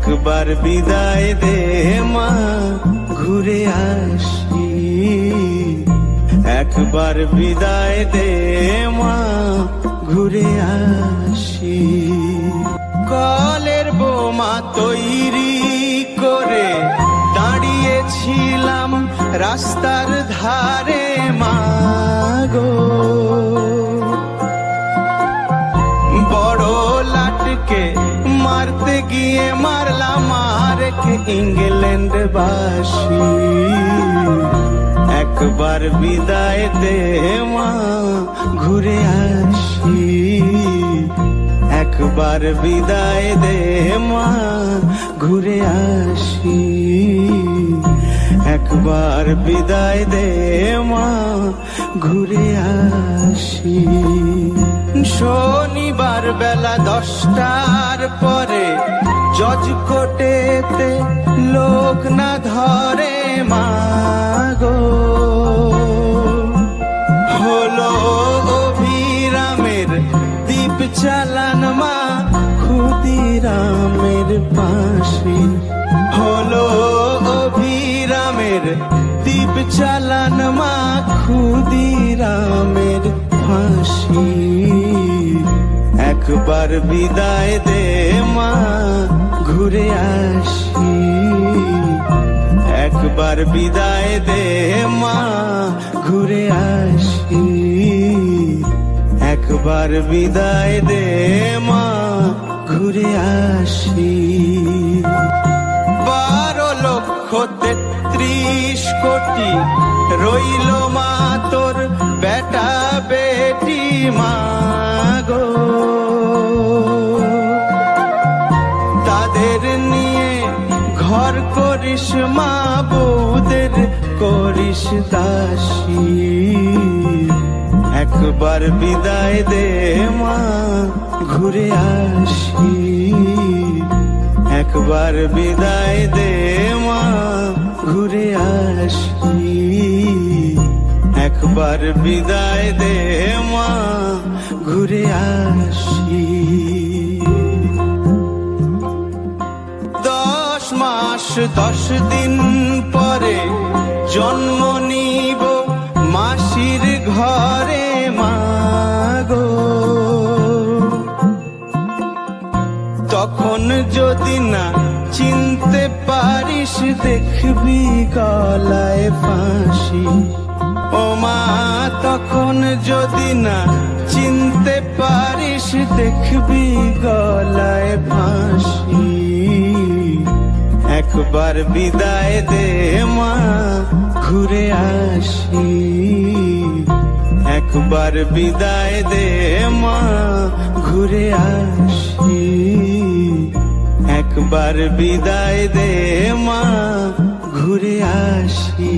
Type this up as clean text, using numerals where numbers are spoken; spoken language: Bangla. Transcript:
একবার বিদায় দে মা, ঘুরে আসি। একবার বিদায় দে মা, ঘুরে আসি। কলের বোমা তৈরি করে দাঁড়িয়েছিলাম রাস্তার ধারে মা গো, বড় লাটকে মারতে গিয়ে মারলাম আরেক ইংল্যান্ড বাসী। একবার বিদায় দে মা, ঘুরে আসি। একবার বিদায় দে মা, ঘুরে আসি। একবার বিদায় দে মা, ঘুরে আসি। শনিবার বেলা 10টার পরে জজ কোর্টেতে লোক না ধরে মা গো, হলো অভিরামের দ্বীপ চালান মা, ক্ষুদিরামের ফাঁসি। হলো অভিরামের দ্বীপ চালান মা, ক্ষুদিরামের ফাঁসি। একবার বিদায় দে মা, ঘুরে আসি। একবার বিদায় দে মা, ঘুরে আসি। একবার বিদায় দে মা, ঘুরে আসি। 12,33 কোটি রইল মা তোর বেটা বেটি মা গো, তাদের নিয়ে ঘর করিস মা, বউদের করিস দাসী। একবার বিদায় দে মা, ঘুরে আসি। একবার বিদায় দে মা, ঘুরে আসি। একবার বিদায় দে মা, ঘুরে আসি। 10 মাস 10 দিন পরে জন্ম নিব মাসির ঘরে মা গো, তখন যদি না চিনতে পারিস দেখবি গলায় ফাঁসি। ও মা তখন যদি না চিনতে পারিস দেখবি গলায় ফাঁসি। একবার বিদায় দে মা, ঘুরে আসি। একবার বিদায় দে মা, ঘুরে আসি। একবার বিদায় দে মা, ঘুরে আসি।